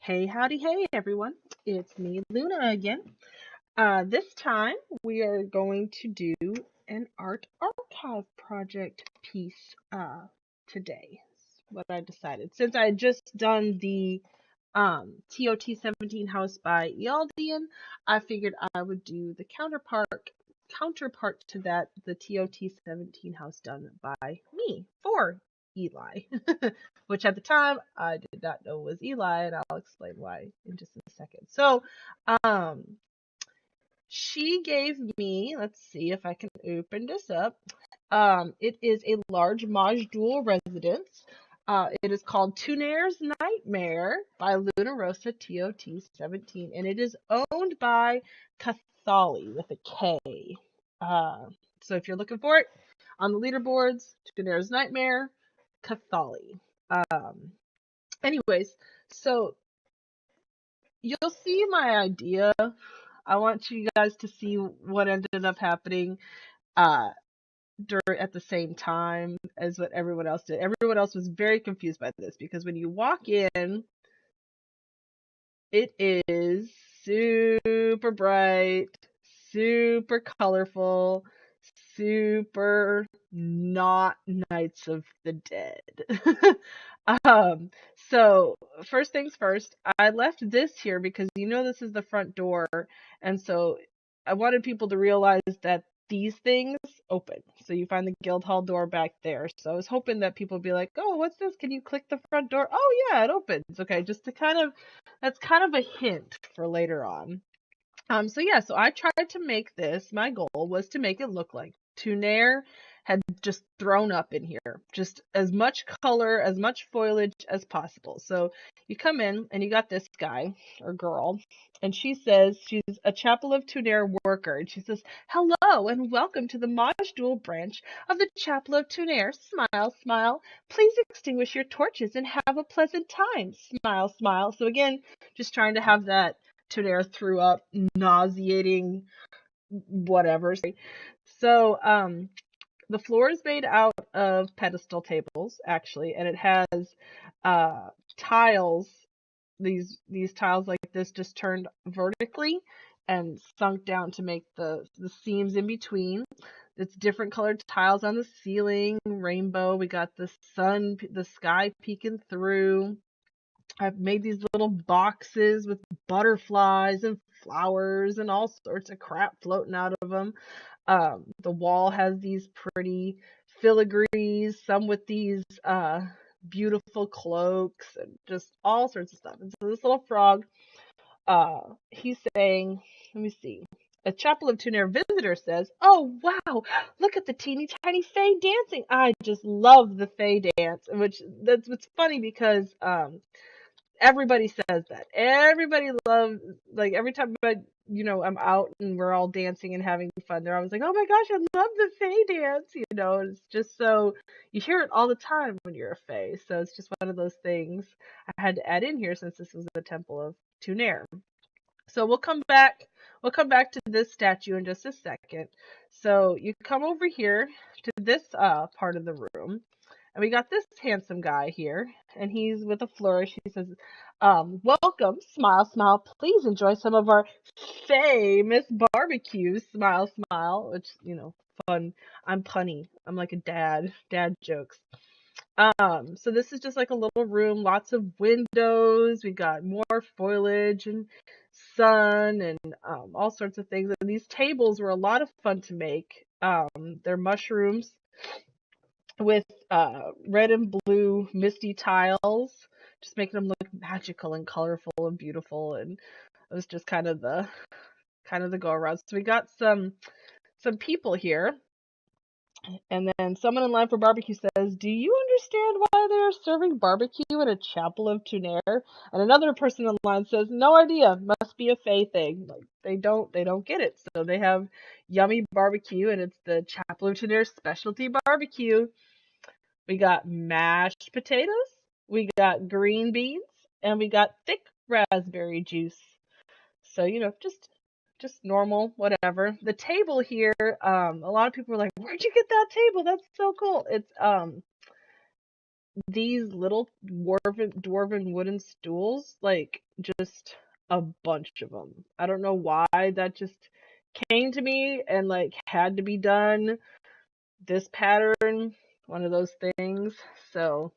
Hey, howdy, hey, everyone. It's me, Luna, again. This time we are going to do an art archive project piece today. That's what I decided. Since I had just done the ToT17 house by Ealdian, I figured I would do the counterpart to that, the ToT17 house done by me for Eli, which at the time I did not know was Eli, and I'll explain why in just a second. So, um, she gave me, let's see if I can open this up. It is a large module residence. It is called Tunare's Nightmare by Luna Rosa ToT17, and it is owned by Cathali with a K. Uh, so if you're looking for it on the leaderboards, Tunare's Nightmare, Cathali. Um, anyways, so you'll see my idea. I want you guys to see what ended up happening uh, at the same time as what everyone else did. Everyone else was very confused by this because when you walk in, it is super bright, super colorful, super not Knights of the Dead. um, so first things first, I left this here because this is the front door, and so I wanted people to realize that these things open. So you find the guild hall door back there. So I was hoping that people would be like, "Oh, what's this? Can you click the front door?" Oh yeah, it opens. Okay, just to that's kind of a hint for later on. So I tried to make this. My goal was to make it look like Tunare had just thrown up in here, just as much color, as much foliage as possible. So you come in and you got this guy or girl, and she says she's a Chapel of Tunare worker, and she says, "Hello and welcome to the module branch of the Chapel of Tunare. Smile, smile. Please extinguish your torches and have a pleasant time. Smile, smile." So again, just trying to have that Tunare threw up, nauseating, whatever. So, the floor is made out of pedestal tables, actually, and it has tiles. These tiles like this just turned vertically and sunk down to make the seams in between. It's different colored tiles on the ceiling, rainbow. We got the sky peeking through. I've made these little boxes with butterflies and flowers and all sorts of crap floating out of them. The wall has these pretty filigrees, some with these beautiful cloaks and just all sorts of stuff. And so this little frog, he's saying, let me see. A Chapel of Tunare visitor says, "Oh wow, look at the teeny tiny fae dancing. I just love the fae dance." Which that's what's funny because everybody says that. Everybody loves, like, every time I'm out and we're all dancing and having fun, they're always like, "Oh my gosh, I love the Fae dance." It's just so, you hear it all the time when you're a Fae. So it's just one of those things I had to add in here since this was the Temple of Tunare. So we'll come back to this statue in just a second. So you come over here to this part of the room. And we got this handsome guy here, and he's with a flourish. He says, "Welcome, smile, smile. Please enjoy some of our famous barbecue. Smile, smile." Which, fun. I'm punny. I'm like a dad jokes. So this is just like a little room, lots of windows. We got more foliage and sun and all sorts of things. And these tables were a lot of fun to make. They're mushrooms with red and blue misty tiles, just making them look magical and colorful and beautiful. And it was just kind of the go around. So we got some people here, and then someone in line for barbecue says, "Do you understand why they're serving barbecue in a Chapel of Tunare?" And another person in line says, "No idea. Must be a Fae thing." Like they don't get it. So they have yummy barbecue, and it's the Chapel of Tunare specialty barbecue. We got mashed potatoes, we got green beans, and we got thick raspberry juice. So, just normal, whatever. The table here, a lot of people were like, "Where'd you get that table? That's so cool." these little dwarven wooden stools, like just a bunch of them. I don't know why that just came to me and like had to be done. This pattern, one of those things. So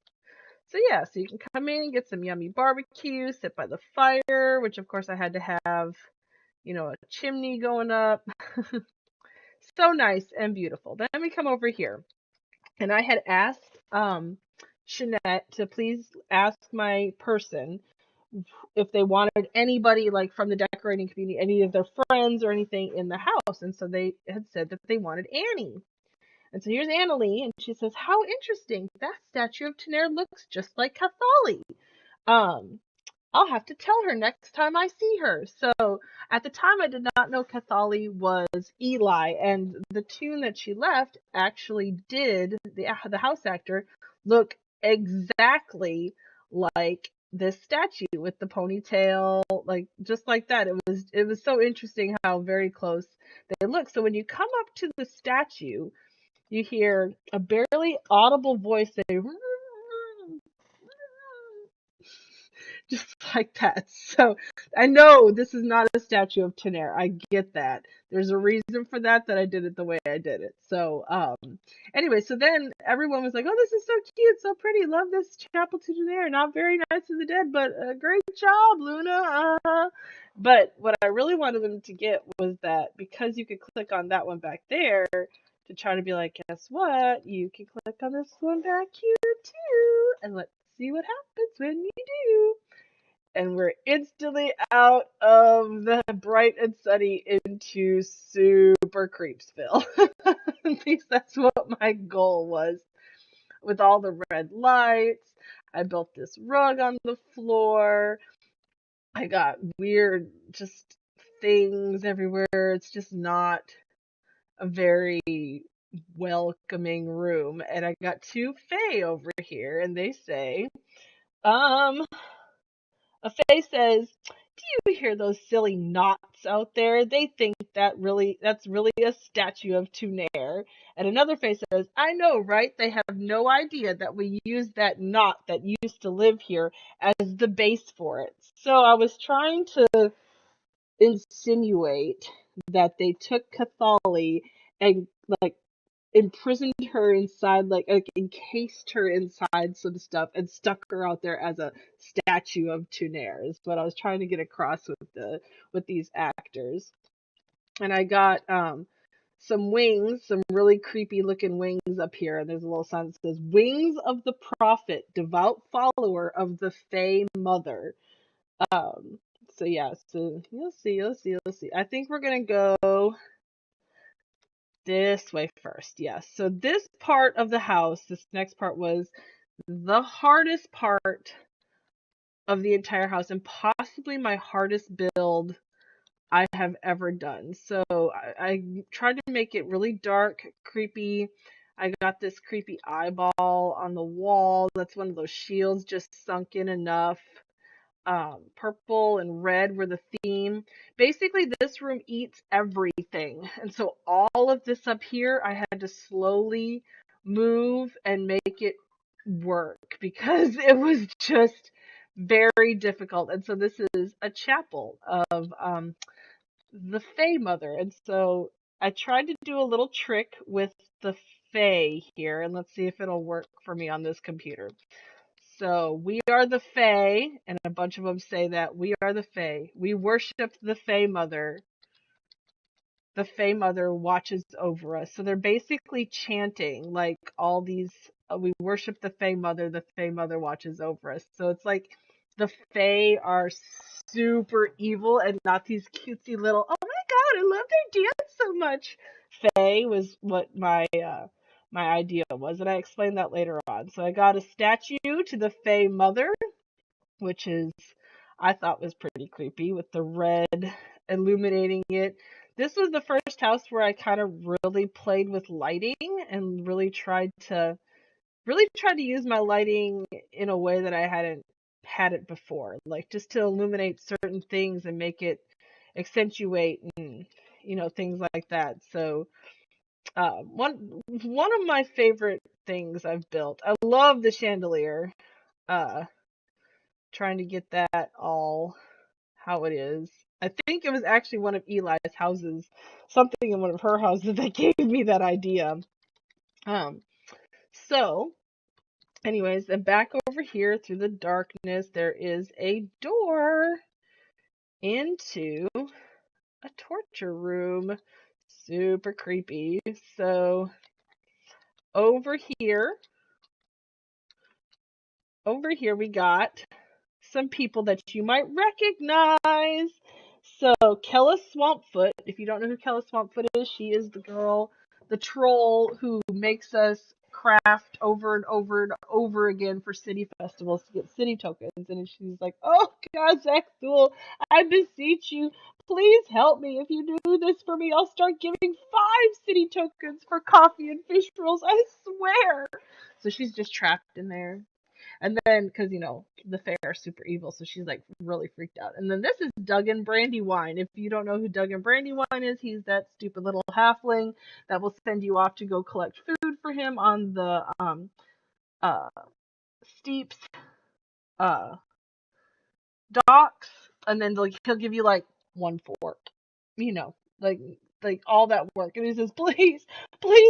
yeah, so you can come in, get some yummy barbecue, sit by the fire, which of course I had to have, a chimney going up. So nice and beautiful. Then we come over here, and I had asked Shanette to please ask my person if they wanted anybody like from the decorating community, any of their friends or anything in the house. And so they had said that they wanted Annie. And so here's Annalie, and she says, "How interesting! That statue of Tunare looks just like Cathali. Um, I'll have to tell her next time I see her." So at the time, I did not know Cathali was Eli, and the tune that she left actually did the house actor look exactly like this statue with the ponytail, like just like that. It was so interesting how very close they look. So when you come up to the statue, you hear a barely audible voice say, just like that. So I know this is not a statue of Tunare. I get that. There's a reason for that I did it the way I did it. So anyway, so then everyone was like, "Oh, this is so cute, so pretty. Love this chapel to Tunare. Not very nice of the dead, but a great job, Luna." But what I really wanted them to get was that because you could click on that one back there to try to be like, guess what? You can click on this one back here too, and let's see what happens when you do. And we're instantly out of the bright and sunny into super Creepsville. At least that's what my goal was. With all the red lights, I built this rug on the floor. I got weird just things everywhere. It's just not a very welcoming room. And I got two Fae over here, and they say, um, a Fae says, "Do you hear those silly knots out there? They think that's really a statue of Tunare." And another Fae says, "I know, right? They have no idea that we use that knot that used to live here as the base for it." So I was trying to insinuate that they took Cathali and like imprisoned her inside, like encased her inside some stuff and stuck her out there as a statue of Tunare is what I was trying to get across with these actors. And I got some wings, some really creepy looking wings up here, and there's a little sign that says "Wings of the Prophet, devout follower of the Fae Mother." Um so yeah, so you'll see. I think we're gonna go this way first. Yes. So this part of the house, this next part was the hardest part of the entire house and possibly my hardest build I have ever done. So I tried to make it really dark, creepy. I got this creepy eyeball on the wall. That's one of those shields just sunk in enough. Purple and red were the theme. Basically, this room eats everything. And so all of this up here, I had to slowly move and make it work because it was just very difficult. And so this is a chapel of the Fae Mother. And so I tried to do a little trick with the Fae here, and let's see if it'll work for me on this computer. So we are the Fae, and a bunch of them say that we are the Fae. We worship the Fae Mother. The Fae Mother watches over us. So they're basically chanting like all these. We worship the Fae Mother. The Fae Mother watches over us. So it's like the Fae are super evil and not these cutesy little. Oh my God, I love their dance so much. Fae was what my idea was, and I explained that later on. So I got a statue to the Fae Mother, which is I thought was pretty creepy with the red illuminating it. This was the first house where I kind of really played with lighting and really tried to use my lighting in a way that I hadn't had it before, like just to illuminate certain things and make it accentuate and things like that. So one of my favorite things I've built. I love the chandelier. Uh, Trying to get that all how it is. I think it was actually one of Eli's houses, something in one of her houses that gave me that idea. Um, so, anyways, then back over here through the darkness, there is a door into a torture room. Super creepy. So, over here, we got some people that you might recognize. So Kella Swampfoot, if you don't know who Kella Swampfoot is, she is the girl, the troll who makes us craft over and over and over again for city festivals to get city tokens. And she's like, oh God, Zachthul, I beseech you, please help me. If you do this for me, I'll start giving 5 city tokens for coffee and fish rolls. I swear. So she's just trapped in there. And then, because, the fair are super evil, so she's like really freaked out. And then this is Duggan Brandywine. If you don't know who Duggan Brandywine is, he's that stupid little halfling that will send you off to go collect food for him on the uh, steeps docks. And then he'll give you like 1 fork, you know, like all that work. And he says, please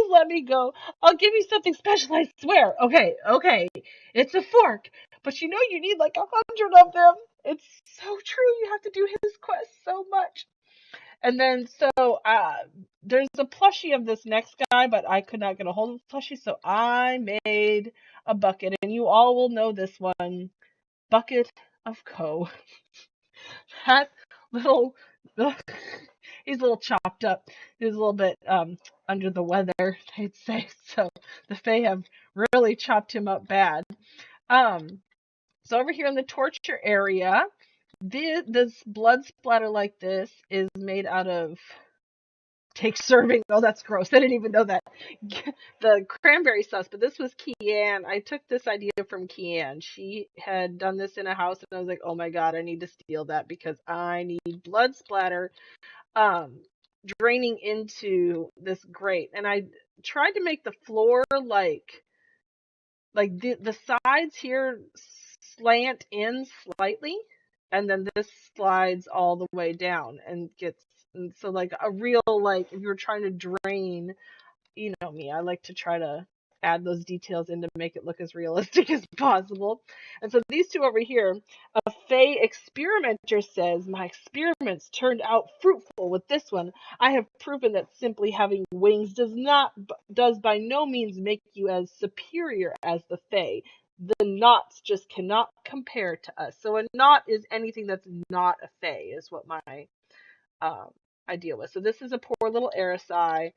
let me go. I'll give you something special, I swear. Okay, it's a fork, but you need like 100 of them. It's so true. You have to do his quest so much. And then there's a plushie of this next guy, but I could not get a hold of the plushie, so I made a bucket, and you all will know this one, Bucket of Co. That little, he's a little chopped up. He's a little bit under the weather, they'd say. So the Fae have really chopped him up bad. So over here in the torture area, this blood splatter like this is made out of take serving. Oh, that's gross. I didn't even know that. The cranberry sauce, but this was Kian. I took this idea from Kian. She had done this in a house, and I was like, oh my God, I need to steal that because I need blood splatter draining into this grate. And I tried to make the floor like the sides here slant in slightly, and then this slides all the way down and so like a real, like if you were trying to drain, you know me, I like to try to add those details in to make it look as realistic as possible. And so these two over here, a Fae experimenter says, my experiments turned out fruitful with this one. I have proven that simply having wings does by no means make you as superior as the Fae. The knots just cannot compare to us. So a knot is anything that's not a Fae, is what my idea was. So this is a poor little Erisai,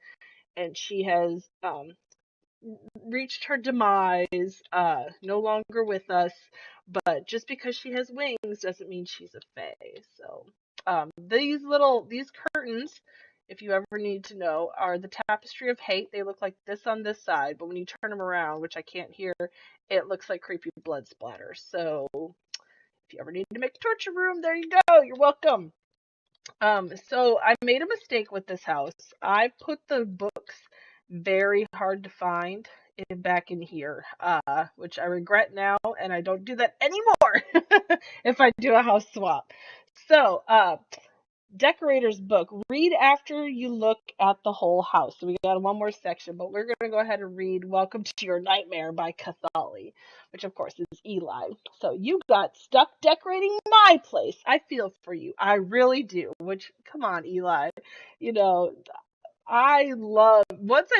and she has reached her demise, no longer with us, but just because she has wings doesn't mean she's a Fae. So these curtains, if you ever need to know, are the Tapestry of Hate. They look like this on this side, but when you turn them around, which I can't hear, it looks like creepy blood splatter. So if you ever need to make a torture room, there you go. You're welcome. So I made a mistake with this house. I put the books very hard to find back in here, which I regret now, and I don't do that anymore if I do a house swap. So, decorator's book. Read after you look at the whole house. So we got one more section, but we're going to go ahead and read Welcome to Your Nightmare by Cathali, which of course is Eli. So you got stuck decorating my place. I feel for you. I really do. Which, come on, Eli. Once I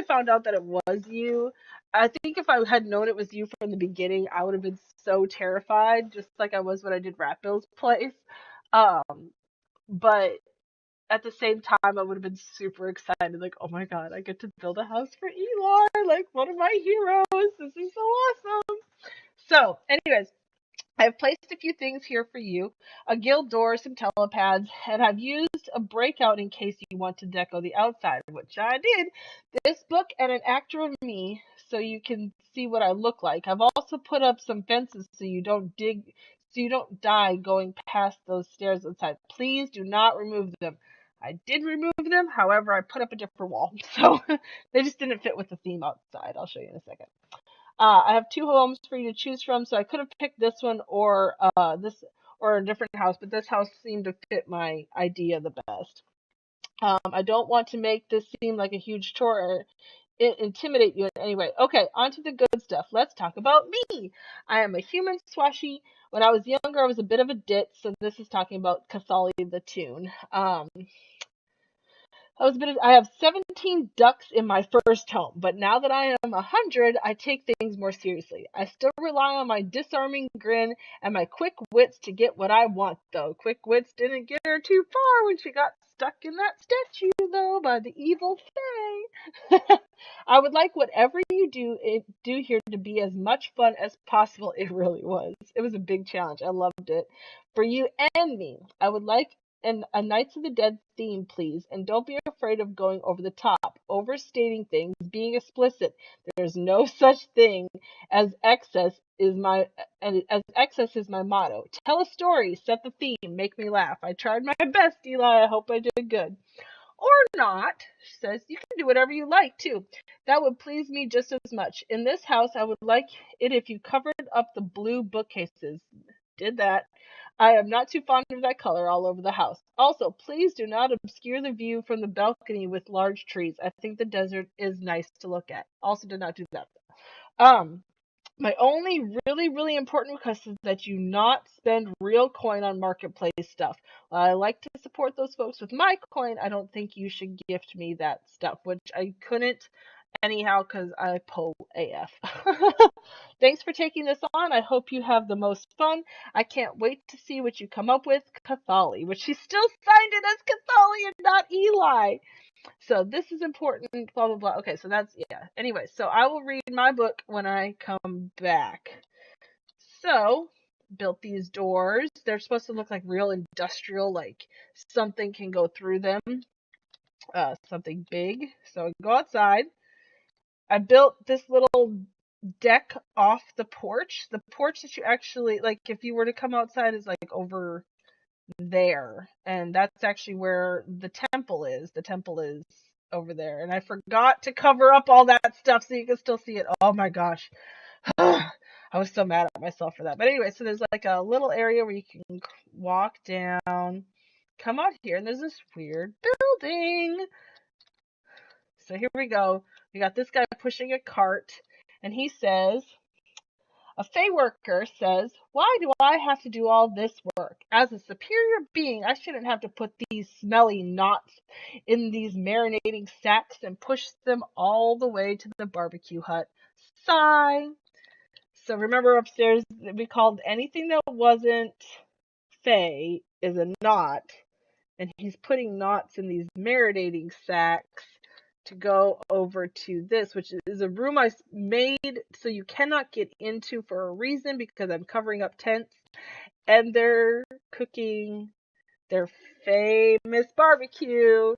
found out that it was you, I think if I had known it was you from the beginning, I would have been so terrified, just like I was when I did Rat Bill's place. But at the same time, I would have been super excited, like, oh my God, I get to build a house for Eli, like one of my heroes. This is so awesome. So, anyways, I've placed a few things here for you, a guild door, some telepads, and I've used a breakout in case you want to deco the outside, which I did. This book and an actor of me so you can see what I look like. I've also put up some fences so you don't die going past those stairs outside. Please do not remove them. I did remove them, however, I put up a different wall, so they just didn't fit with the theme outside. I'll show you in a second. I have two homes for you to choose from, so I could have picked this one or this or a different house, but this house seemed to fit my idea the best. I don't want to make this seem like a huge chore or intimidate you in any way. Okay, on to the good stuff. Let's talk about me. I am a human swashy. When I was younger, I was a bit of a ditz, so this is talking about Cathali the tune. I have 17 ducks in my first home, but now that I am 100, I take things more seriously. I still rely on my disarming grin and my quick wits to get what I want, though. Quick wits didn't get her too far when she got stuck in that statue, though, by the evil Fae. I would like whatever you do here to be as much fun as possible. It really was. It was a big challenge. I loved it. For you and me, I would like a Knights of the Dead theme, please, and don't be afraid of going over the top, overstating things, being explicit. There's no such thing as excess as excess is my motto. Tell a story, set the theme, make me laugh. I tried my best, Eli. I hope I did good. Or not, she says, you can do whatever you like too. That would please me just as much. In this house, I would like it if you covered up the blue bookcases. Did that. I am not too fond of that color all over the house. Also, please do not obscure the view from the balcony with large trees. I think the desert is nice to look at. Also, did not do that. Um, my only really important request is that you not spend real coin on marketplace stuff. While I like to support those folks with my coin, I don't think you should gift me that stuff, which I couldn't anyhow because I pull AF. Thanks for taking this on. I hope you have the most fun. I can't wait to see what you come up with. Cathali, which she still signed it as Cathali and not Eli. So this is important, blah, blah, blah. Okay, so that's, yeah. Anyway, so I will read my book when I come back. So, built these doors. They're supposed to look like real industrial, like something can go through them, something big. So I go outside. I built this little deck off the porch. The porch that you actually, like, if you were to come outside is like over there, and that's actually where the temple is. The temple is over there, and I forgot to cover up all that stuff so you can still see it. Oh my gosh. I was so mad at myself for that. But anyway, so there's like a little area where you can walk down, come out here, and there's this weird building. So here we go. We got this guy pushing a cart, and he says, a Fey worker says, why do I have to do all this work? As a superior being, I shouldn't have to put these smelly knots in these marinating sacks and push them all the way to the barbecue hut. Sigh. So remember upstairs, we called anything that wasn't Fey is a knot. And he's putting knots in these marinating sacks to go over to this, which is a room I made so you cannot get into for a reason because I'm covering up tents. And they're cooking their famous barbecue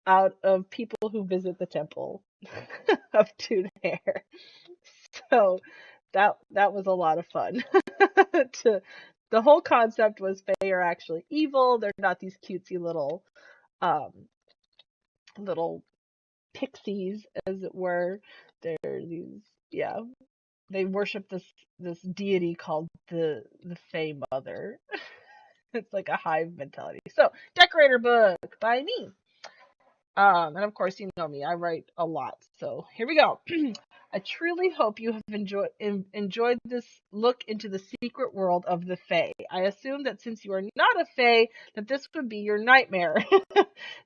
out of people who visit the temple of Tunare. So that was a lot of fun. The whole concept was Fae are actually evil. They're not these cutesy um little pixies, as it were. They're these, yeah. They worship this deity called the Fae Mother. It's like a hive mentality. So, decorator book by me. And of course, you know me, I write a lot. So here we go. I truly hope you have enjoyed this look into the secret world of the Fae. I assume that since you are not a Fae, that this would be your nightmare.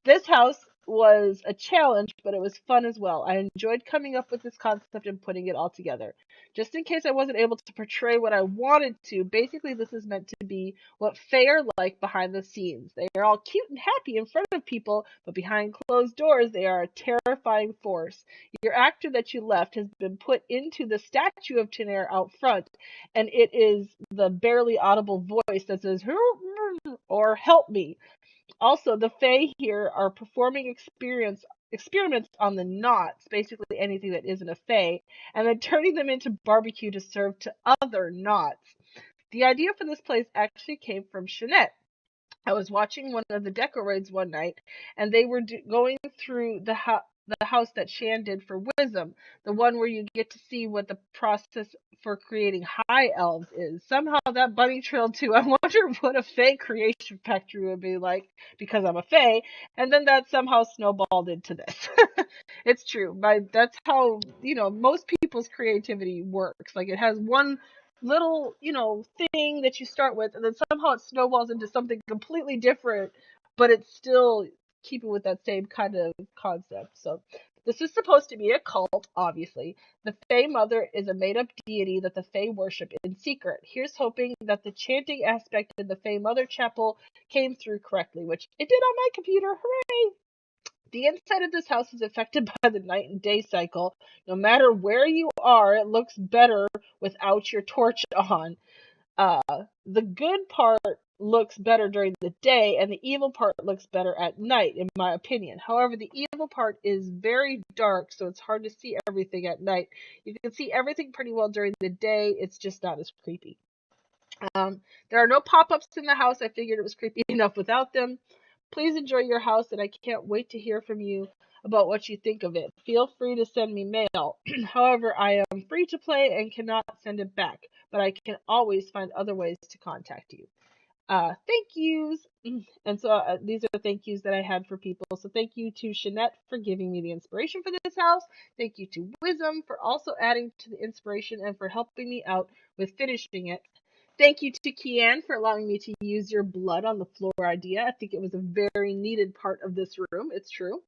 This house was a challenge, but it was fun as well. I enjoyed coming up with this concept and putting it all together. Just in case I wasn't able to portray what I wanted to, basically this is meant to be what Fae are like behind the scenes. They are all cute and happy in front of people, but behind closed doors, they are a terrifying force. Your actor that you left has been put into the statue of Tunare out front, and it is the barely audible voice that says, or help me. Also, the Fae here are performing experiments on the knots, basically anything that isn't a Fae, and then turning them into barbecue to serve to other knots. The idea for this place actually came from Shanette. I was watching one of the Deco raids one night, and they were going through the house that Shan did for Wisdom, the one where you get to see what the process for creating high elves is. Somehow that bunny trail too. I wonder what a Fae creation factory would be like because I'm a Fae, and then that somehow snowballed into this. It's true. That's how, most people's creativity works. Like it has one little, thing that you start with, and then somehow it snowballs into something completely different, but it's still keeping with that same kind of concept. So this is supposed to be a cult, obviously. The Fae Mother is a made-up deity that the Fae worship in secret. Here's hoping that the chanting aspect in the Fae Mother Chapel came through correctly, which it did on my computer. Hooray! The inside of this house is affected by the night and day cycle. No matter where you are, it looks better without your torch on. The good part looks better during the day, and the evil part looks better at night, in my opinion. However, the evil part is very dark, so it's hard to see everything at night. You can see everything pretty well during the day, it's just not as creepy. There are no pop-ups in the house. I figured it was creepy enough without them. Please enjoy your house, and I can't wait to hear from you about what you think of it. Feel free to send me mail. However, I am free to play and cannot send it back, but I can always find other ways to contact you. Thank yous. And so these are thank yous that I had for people. So thank you to Shanette for giving me the inspiration for this house. Thank you to Wisdom for also adding to the inspiration and for helping me out with finishing it. Thank you to Kian for allowing me to use your blood on the floor idea. I think it was a very needed part of this room. It's true.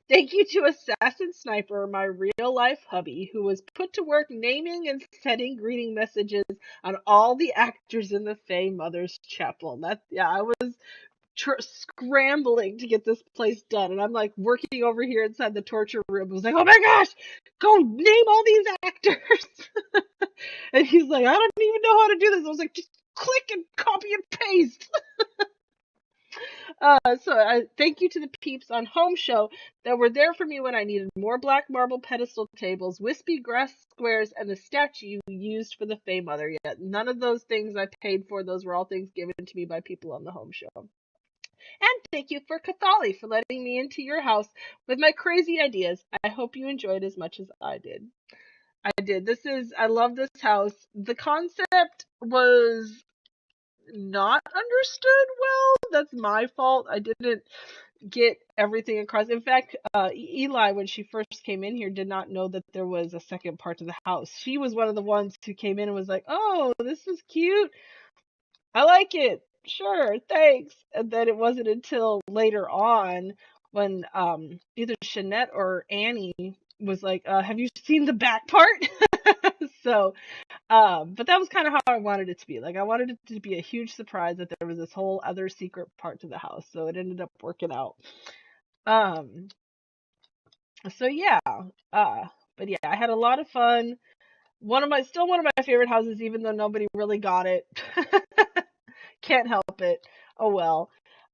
Thank you to Assassin Sniper, my real life hubby, who was put to work naming and sending greeting messages on all the actors in the Fae Mother's Chapel. I was scrambling to get this place done, and I'm like working over here inside the torture room. I was like, oh my gosh, go name all these actors. And he's like, I don't even know how to do this. I was like, just click and copy and paste. So I thank you to the peeps on Home Show that were there for me when I needed more black marble pedestal tables, wispy grass squares, and the statue used for the Fae Mother. Yet none of those things I paid for. Those were all things given to me by people on the Home Show. And thank you for Cathali for letting me into your house with my crazy ideas. I hope you enjoyed as much as I did. I love this house. The concept was not understood well. That's my fault. I didn't get everything across. In fact, Eli, when she first came in here, did not know that there was a second part to the house. She was one of the ones who came in and was like, oh, this is cute. I like it. Sure, thanks. And then it wasn't until later on when either Shanette or Annie was like, have you seen the back part? So, but that was kind of how I wanted it to be. Like, I wanted it to be a huge surprise that there was this whole other secret part to the house. So it ended up working out. So yeah, but yeah, I had a lot of fun. Still one of my favorite houses, even though nobody really got it. Can't help it. Oh well.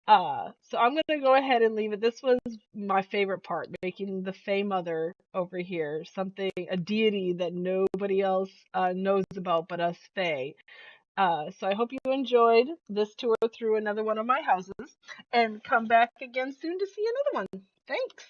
So I'm gonna go ahead and leave it. This was my favorite part, making the Fae Mother over here a deity that nobody else knows about but us Fae. So I hope you enjoyed this tour through another one of my houses, and come back again soon to see another one. Thanks.